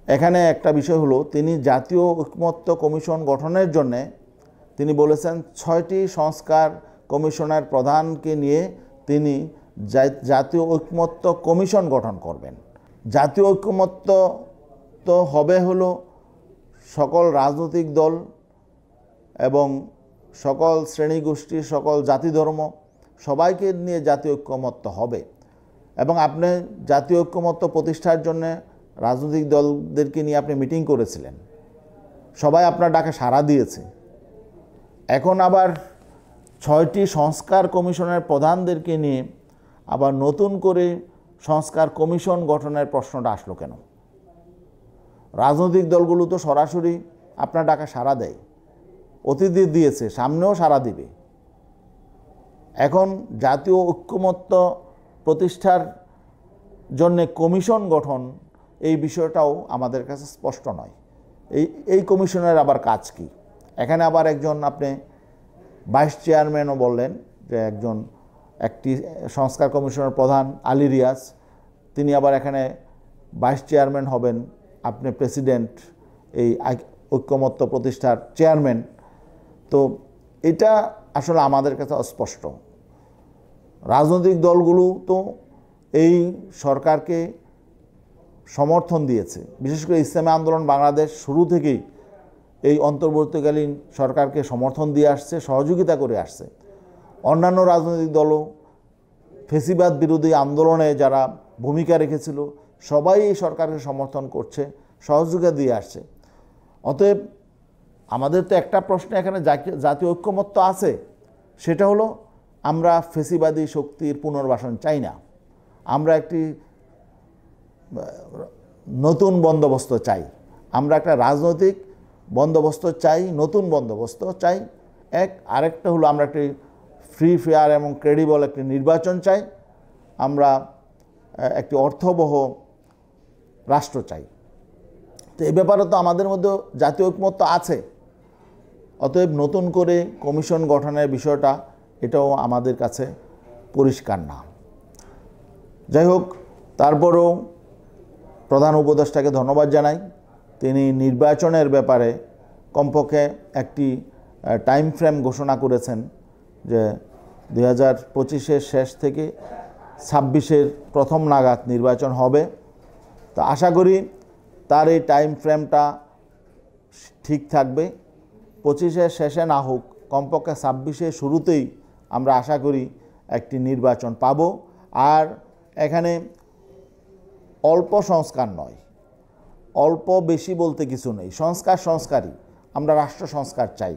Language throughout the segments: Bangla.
এখানে একটা বিষয় হলো, তিনি জাতীয় ঐকমত্য কমিশন গঠনের জন্য তিনি বলেছেন 6টি সংস্কার কমিশনের প্রধানকে নিয়ে তিনি জাতীয় ঐকমত্য কমিশন গঠন করবেন। জাতীয় ঐকমত্য তো হবে হলো সকল রাজনৈতিক দল এবং সকল শ্রেণীগোষ্ঠী, সকল জাতি ধর্ম সবাইকে নিয়ে জাতীয় ঐকমত্য হবে। এবং আপনি জাতীয় ঐকমত্য প্রতিষ্ঠার জন্য রাজনৈতিক দলদেরকে নিয়ে আপনি মিটিং করেছিলেন, সবাই আপনার ডাকে সাড়া দিয়েছে। এখন আবার 6টি সংস্কার কমিশনের প্রধানদেরকে নিয়ে আবার নতুন করে সংস্কার কমিশন গঠনের প্রশ্নটা আসলো কেন? রাজনৈতিক দলগুলো তো সরাসরি আপনার ডাকে সাড়া দেয়, অতীতে দিয়েছে, সামনেও সাড়া দিবে। এখন জাতীয় ঐকমত্য প্রতিষ্ঠার জন্য কমিশন গঠন, এই বিষয়টাও আমাদের কাছে স্পষ্ট নয়। এই কমিশনের আবার কাজ কি? এখানে আবার একজন আপনি ভাইস চেয়ারম্যানও বললেন যে একটি সংস্কার কমিশনের প্রধান আলী রিয়াজ, তিনি আবার এখানে ভাইস চেয়ারম্যান হবেন, আপনি প্রেসিডেন্ট, এই ঐকমত্য প্রতিষ্ঠার চেয়ারম্যান। তো এটা আসলে আমাদের কাছে অস্পষ্ট। রাজনৈতিক দলগুলো তো এই সরকারকে সমর্থন দিয়েছে, বিশেষ করে ইসলামী আন্দোলন বাংলাদেশ শুরু থেকেই এই অন্তর্বর্তীকালীন সরকারকে সমর্থন দিয়ে আসছে, সহযোগিতা করে আসছে। অন্যান্য রাজনৈতিক দলও ফেসিবাদ বিরোধী আন্দোলনে যারা ভূমিকা রেখেছিল সবাই এই সরকারকে সমর্থন করছে, সহযোগিতা দিয়ে আসছে। অতএব আমাদের তো একটা প্রশ্ন এখানে জাতীয় ঐকমত্য আছে, সেটা হলো আমরা ফেসিবাদী শক্তির পুনর্বাসন চাই না, আমরা একটি নতুন বন্দোবস্ত চাই, আমরা একটা রাজনৈতিক বন্দোবস্ত চাই, নতুন বন্দোবস্ত চাই। আরেকটা হলো আমরা একটি ফ্রি, ফেয়ার এবং ক্রেডিবল একটি নির্বাচন চাই, আমরা একটি অর্থবহ রাষ্ট্র চাই। তো এই ব্যাপারে তো আমাদের মধ্যে জাতীয় ঐকমত্য আছে। অতএব নতুন করে কমিশন গঠনের বিষয়টা এটাও আমাদের কাছে পরিষ্কার না। যাই হোক, তারপরেও প্রধান উপদেষ্টাকে ধন্যবাদ জানাই, তিনি নির্বাচনের ব্যাপারে কমপক্ষে একটি টাইম ফ্রেম ঘোষণা করেছেন যে 2025-এর শেষ থেকে 26-এর প্রথম নাগাদ নির্বাচন হবে। তো আশা করি তার এই টাইম ফ্রেমটা ঠিক থাকবে। 25-এর শেষে না হোক, কমপক্ষে 26-এর শুরুতেই আমরা আশা করি একটি নির্বাচন পাব। আর এখানে অল্প সংস্কার নয়, অল্প বেশি বলতে কিছু নেই, সংস্কারই। আমরা রাষ্ট্র সংস্কার চাই।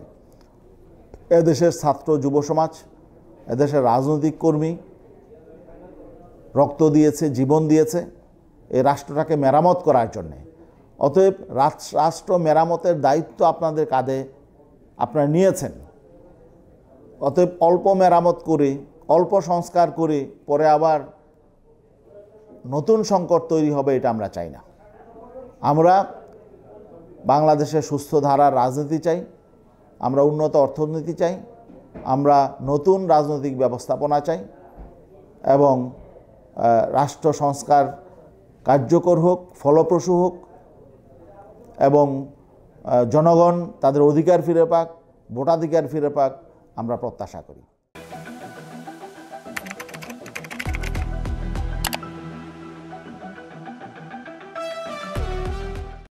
এদেশের ছাত্র যুব সমাজ, এদেশের রাজনৈতিক কর্মী রক্ত দিয়েছে, জীবন দিয়েছে এই রাষ্ট্রটাকে মেরামত করার জন্যে। অতএব রাষ্ট্র মেরামতের দায়িত্ব আপনাদের কাঁধে আপনারা নিয়েছেন। অতএব অল্প মেরামত করে, অল্প সংস্কার করে পরে আবার নতুন সংকট তৈরি হবে, এটা আমরা চাই না। আমরা বাংলাদেশের সুস্থ ধারার রাজনীতি চাই, আমরা উন্নত অর্থনীতি চাই, আমরা নতুন রাজনৈতিক ব্যবস্থাপনা চাই এবং রাষ্ট্র সংস্কার কার্যকর হোক, ফলপ্রসূ হোক এবং জনগণ তাদের অধিকার ফিরে পাক, ভোটাধিকার ফিরে পাক, আমরা প্রত্যাশা করি।